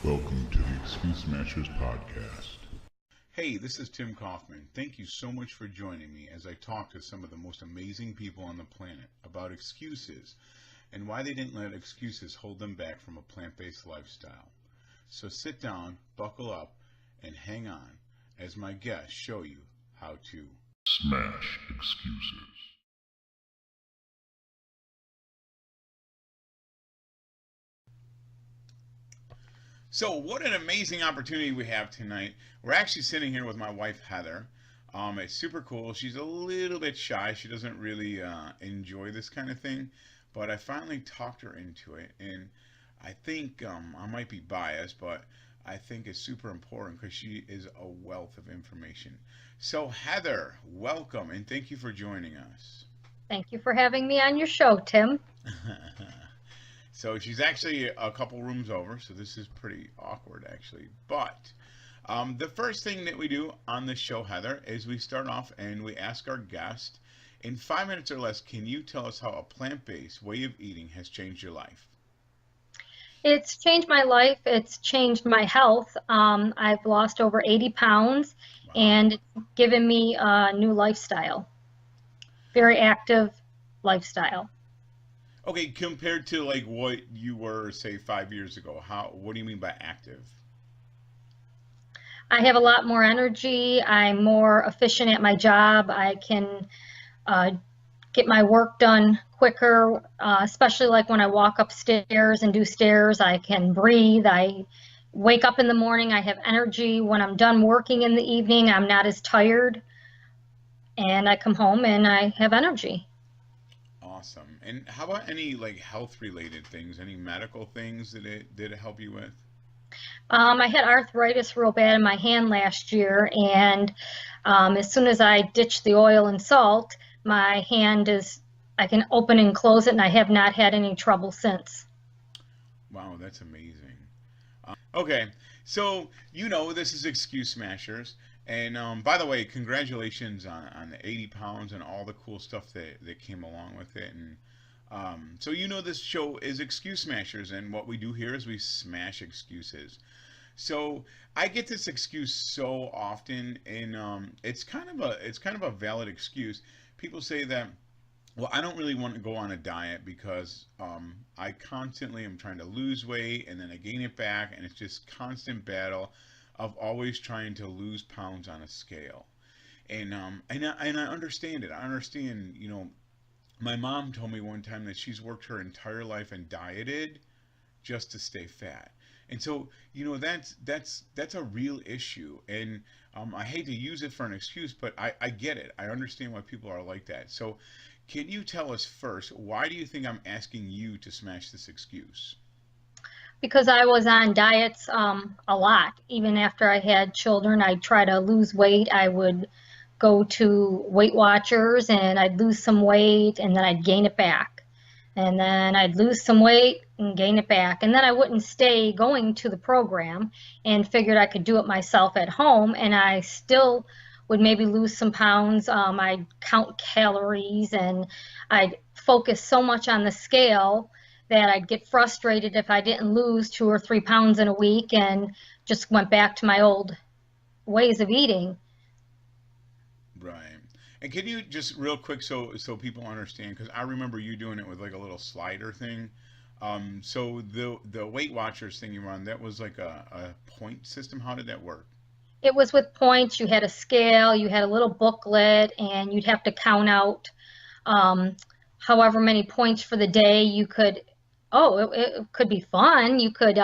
Welcome to the Excuse Smashers podcast. Hey, this is Tim Kaufman. Thank you so much for joining me as I talk to some of the most amazing people on the planet about excuses and why they didn't let excuses hold them back from a plant-based lifestyle. So sit down, buckle up, and hang on as my guests show you how to Smash excuses. So what an amazing opportunity we have tonight. We're actually sitting here with my wife, Heather. It's super cool. She's a little bit shy. She doesn't really enjoy this kind of thing. But I finally talked her into it. And I think I might be biased, but I think it's super important because she is a wealth of information. So Heather, welcome and thank you for joining us. Thank you for having me on your show, Tim. So she's actually a couple rooms over, so this is pretty awkward actually. But the first thing that we do on this show, Heather, is we start off and we ask our guest, in 5 minutes or less, can you tell us how a plant-based way of eating has changed your life? It's changed my life. It's changed my health. I've lost over 80 pounds, and it's given me a new lifestyle, very active lifestyle. Okay, compared to like what you were, say, 5 years ago, what do you mean by active? I have a lot more energy. I'm more efficient at my job. I can uh, get my work done quicker, especially like when I walk upstairs and do stairs. I can breathe. I wake up in the morning. I have energy. When I'm done working in the evening, I'm not as tired. And I come home and I have energy. Awesome. And how about any like health related things, any medical things that it did it help you with? I had arthritis real bad in my hand last year, and as soon as I ditched the oil and salt, my hand I can open and close it, and I have not had any trouble since. Wow, that's amazing. Okay, so this is Excuse Smashers, and by the way, congratulations on the 80 pounds and all the cool stuff that came along with it. And so this show is Excuse Smashers, and what we do here is we smash excuses. So I get this excuse so often, and it's kind of a valid excuse. People say that, well, I don't really want to go on a diet because I constantly am trying to lose weight and then I gain it back, and it's just constant battle of always trying to lose pounds on a scale. And I understand it. I understand. My mom told me one time that she's worked her entire life and dieted just to stay fat. And so, that's a real issue. And I hate to use it for an excuse, but I get it. I understand why people are like that. So, can you tell us first, why do you think I'm asking you to smash this excuse? Because I was on diets a lot. Even after I had children, I'd try to lose weight. I would go to Weight Watchers and I'd lose some weight and then I'd gain it back. And then I'd lose some weight and gain it back. And then I wouldn't stay going to the program and figured I could do it myself at home. And I still would maybe lose some pounds. I'd count calories and I'd focus so much on the scale that I'd get frustrated if I didn't lose 2 or 3 pounds in a week and just went back to my old ways of eating. Right. And can you just real quick so people understand, because I remember you doing it with like a little slider thing. So the Weight Watchers thing you were on, that was like a point system. How did that work? It was with points. You had a scale, you had a little booklet, and you'd have to count out um, however many points for the day. You could, it could be fun. You could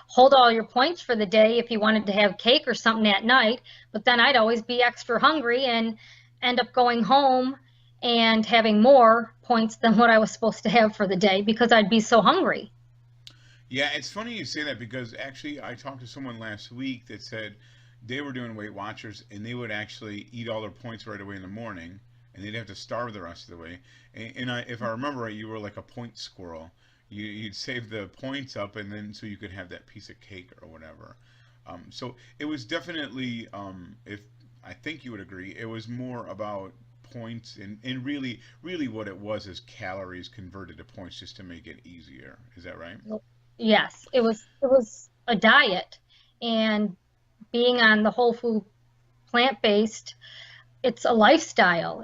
hold all your points for the day if you wanted to have cake or something at night, but then I'd always be extra hungry and end up going home and having more points than what I was supposed to have for the day because I'd be so hungry. Yeah, it's funny you say that because actually I talked to someone last week that said they were doing Weight Watchers and they would actually eat all their points right away in the morning and they'd have to starve the rest of the way. If I remember right, you were like a point squirrel. You'd save the points up and then so you could have that piece of cake or whatever. So it was definitely, if I think you would agree, it was more about points and really what it was is calories converted to points just to make it easier. Is that right? Yes, it was a diet, and being on the whole food plant-based, it's a lifestyle.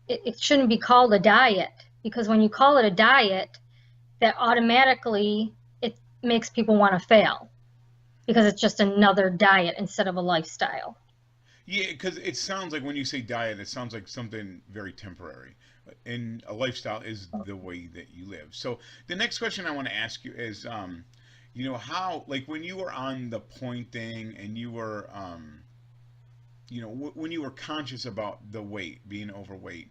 It shouldn't be called a diet, because when you call it a diet, that automatically it makes people want to fail, because it's just another diet instead of a lifestyle. Yeah, because it sounds like when you say diet, it sounds like something very temporary. And a lifestyle is the way that you live. So the next question I want to ask you is, how, like when you were on the point thing and you were, when you were conscious about the weight, being overweight,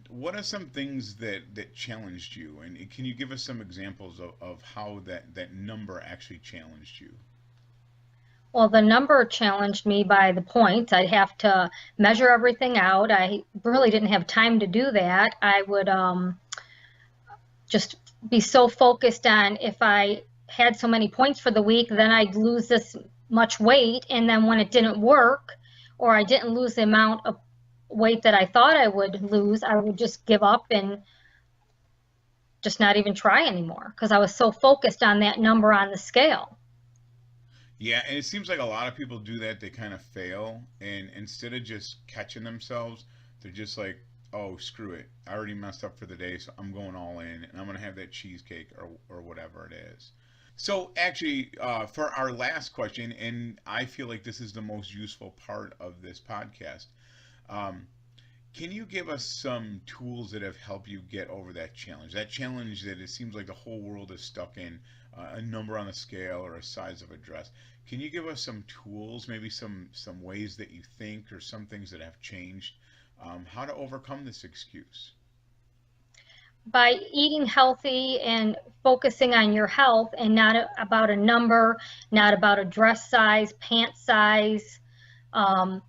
what are some things that challenged you? And can you give us some examples of how that number actually challenged you? Well, the number challenged me by the points. I'd have to measure everything out. I really didn't have time to do that. I would just be so focused on, if I had so many points for the week, then I'd lose this much weight. And then when it didn't work, or I didn't lose the amount of weight that I thought I would lose, I would just give up and just not even try anymore, because I was so focused on that number on the scale. Yeah, and it seems like a lot of people do that. They kind of fail, and instead of just catching themselves, they're just like, "Oh, screw it! I already messed up for the day, so I'm going all in, and I'm gonna have that cheesecake or whatever it is." So actually, for our last question, and I feel like this is the most useful part of this podcast, um, can you give us some tools that have helped you get over that challenge? That challenge that it seems like the whole world is stuck in, a number on a scale or a size of a dress. Can you give us some tools, maybe some ways that you think, or some things that have changed, how to overcome this excuse? By eating healthy and focusing on your health, and not about a number, not about a dress size, pant size, and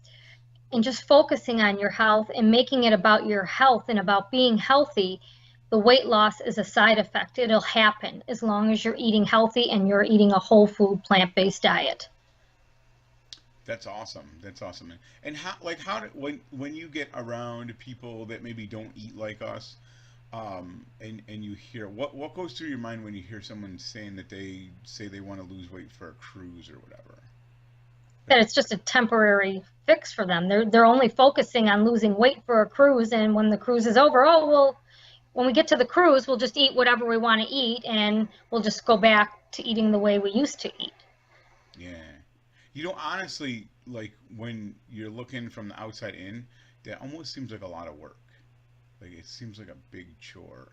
just focusing on your health and making it about your health and about being healthy. The weight loss is a side effect. It'll happen as long as you're eating healthy and you're eating a whole food plant-based diet. That's awesome. That's awesome. And when you get around people that maybe don't eat like us, and you hear what goes through your mind when you hear someone saying that they say they want to lose weight for a cruise or whatever? That it's just a temporary fix for them. They're only focusing on losing weight for a cruise, and when the cruise is over, oh well, when we get to the cruise, we'll just eat whatever we want to eat, and we'll just go back to eating the way we used to eat. Yeah. Honestly, like when you're looking from the outside in, that almost seems like a lot of work. Like it seems like a big chore.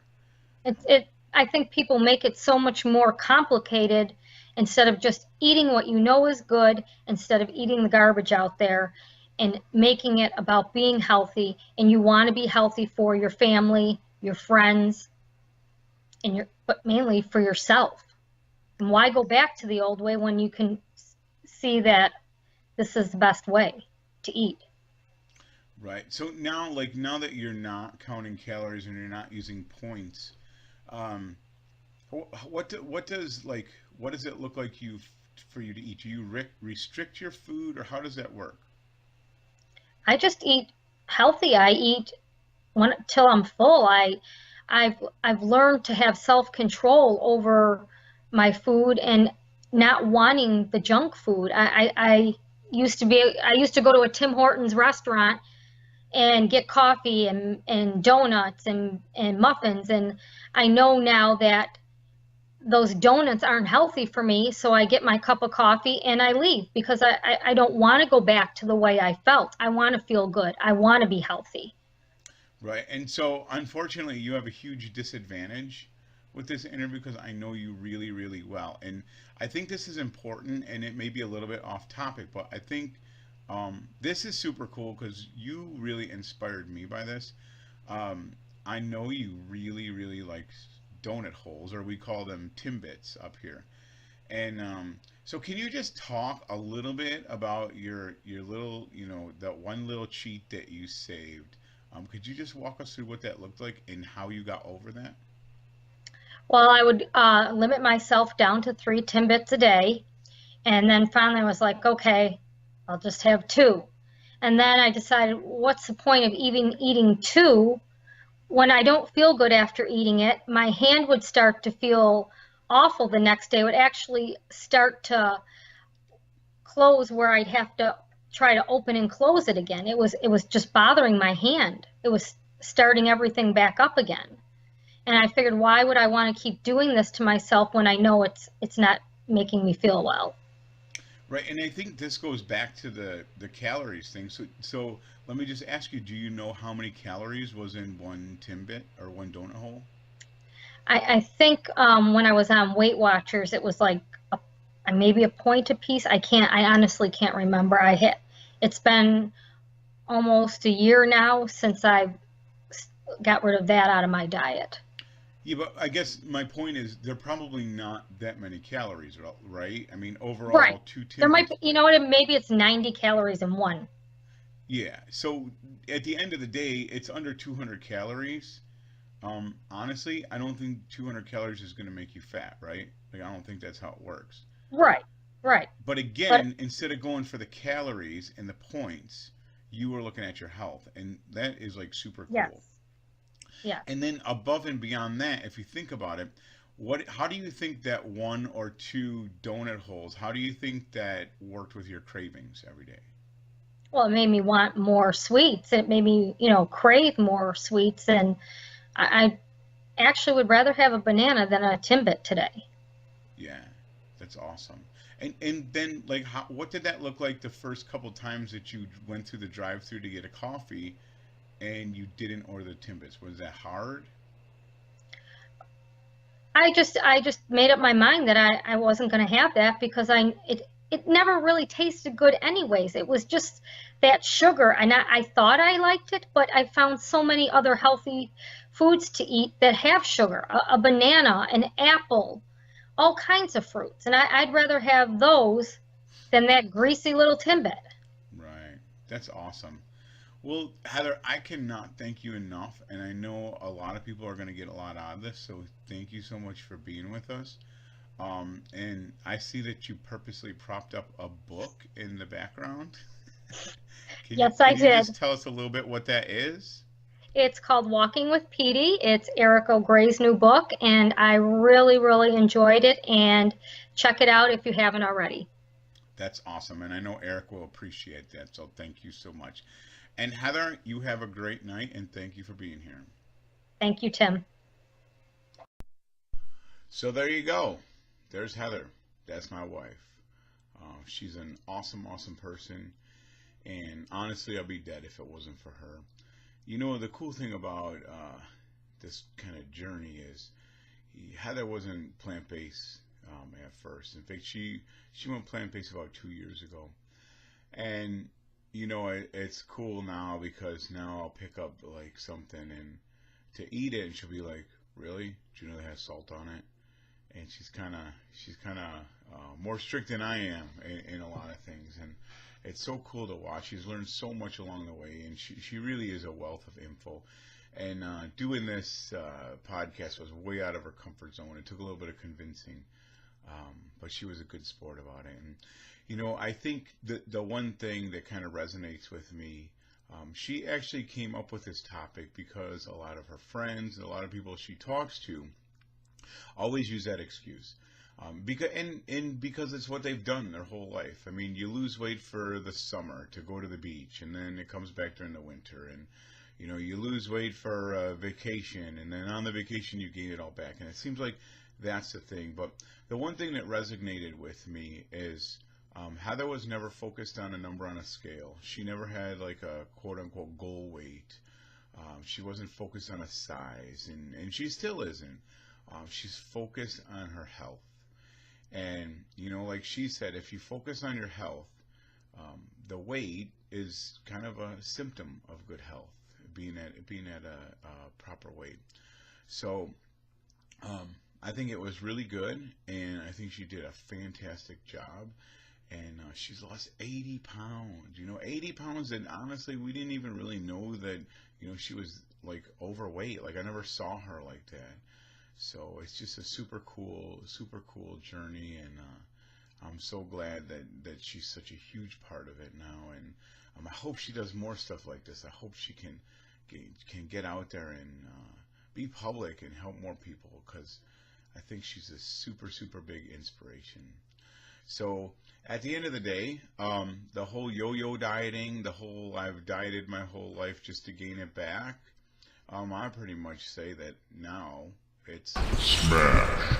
I think people make it so much more complicated, instead of just eating what you know is good, instead of eating the garbage out there, and making it about being healthy. And you want to be healthy for your family, your friends, but mainly for yourself. And why go back to the old way when you can see that this is the best way to eat? Right. So now, now that you're not counting calories and you're not using points, what does it look like for you to eat? Do you restrict your food, or how does that work? I just eat healthy. I eat till I'm full. I've learned to have self-control over my food and not wanting the junk food. I used to go to a Tim Hortons restaurant and get coffee and donuts and muffins, and I know now that those donuts aren't healthy for me, so I get my cup of coffee and I leave, because I don't want to go back to the way I felt. I want to feel good. I want to be healthy. Right. And so, unfortunately, you have a huge disadvantage with this interview, because I know you really, really well. And I think this is important, and it may be a little bit off topic, but I think this is super cool because you really inspired me by this. I know you really, really like donut holes, or we call them Timbits up here. And so can you just talk a little bit about your little, that one little cheat that you saved? Could you just walk us through what that looked like and how you got over that? Well, I would limit myself down to 3 Timbits a day. And then finally I was like, okay, I'll just have 2. And then I decided, what's the point of even eating 2 when I don't feel good after eating it? My hand would start to feel awful the next day. It would actually start to close where I'd have to try to open and close it again. It was just bothering my hand. It was starting everything back up again. And I figured, why would I want to keep doing this to myself when I know it's not making me feel well? Right, and I think this goes back to the calories thing. So let me just ask you: do you know how many calories was in one Timbit or one donut hole? I think when I was on Weight Watchers, it was like maybe a point a piece. I honestly can't remember. It's been almost a year now since I got rid of that out of my diet. Yeah, but I guess my point is they're probably not that many calories, right? I mean, Right. overall, two There might Timbits. be, you know what, maybe it's 90 calories in one. Yeah. So at the end of the day, it's under 200 calories. Honestly, I don't think 200 calories is going to make you fat, right? Like, I don't think that's how it works. Right. Right. But But again, instead of going for the calories and the points, you were looking at your health, and that is like super cool. yes. Yes. And then above and beyond that, if you think about it, how do you think that one or two donut holes, how do you think that worked with your cravings every day? Well, it made me want more sweets. It made me, crave more sweets. And I actually would rather have a banana than a Timbit today. Yeah, that's awesome. And then like what did that look like the first couple times that you went through the drive-through to get a coffee and you didn't order the Timbits? Was that hard? I just made up my mind that I wasn't going to have that because it never really tasted good anyways. It was just that sugar, and I thought I liked it, but I found so many other healthy foods to eat that have sugar, a banana, an apple, all kinds of fruits, and I'd rather have those than that greasy little Timbit. Right. That's awesome. Well, Heather, I cannot thank you enough, and I know a lot of people are going to get a lot out of this, so thank you so much for being with us. And I see that you purposely propped up a book in the background. Can you Yes, I can you did. just tell us a little bit what that is? It's called Walking with Petey. It's Eric O'Gray's new book, and I really, really enjoyed it. And check it out if you haven't already. That's awesome, and I know Eric will appreciate that. So thank you so much. And Heather, you have a great night, and thank you for being here. Thank you, Tim. So there you go. There's Heather. That's my wife. She's an awesome, awesome person. And honestly, I'd be dead if it wasn't for her. You know, the cool thing about this kind of journey is Heather wasn't plant based at first. In fact, she went plant based about 2 years ago. And it's cool now because now I'll pick up like something and to eat it, and she'll be like, "Really? Do you know they have salt on it?" And she's kind of more strict than I am in a lot of things, and it's so cool to watch. She's learned so much along the way, and she really is a wealth of info. And doing this podcast was way out of her comfort zone. It took a little bit of convincing, but she was a good sport about it. And I think the one thing that kind of resonates with me, she actually came up with this topic because a lot of her friends and a lot of people she talks to always use that excuse. Because it's what they've done their whole life. I mean, you lose weight for the summer to go to the beach, and then it comes back during the winter, and you lose weight for vacation, and then on the vacation you gain it all back. And it seems like that's the thing. But the one thing that resonated with me is Heather was never focused on a number on a scale. She never had like a quote unquote goal weight. She wasn't focused on a size, and she still isn't. She's focused on her health. And, like she said, if you focus on your health, the weight is kind of a symptom of good health, being at a proper weight. So I think it was really good, and I think she did a fantastic job. And she's lost 80 pounds. 80 pounds, and honestly, we didn't even really know that, she was like overweight. Like I never saw her like that. So it's just a super cool journey, and I'm so glad that she's such a huge part of it now. And I hope she does more stuff like this. I hope she can get out there and be public and help more people, because I think she's a super, super big inspiration. So at the end of the day, the whole yo-yo dieting, the whole I've dieted my whole life just to gain it back, I pretty much say that now it's Smash.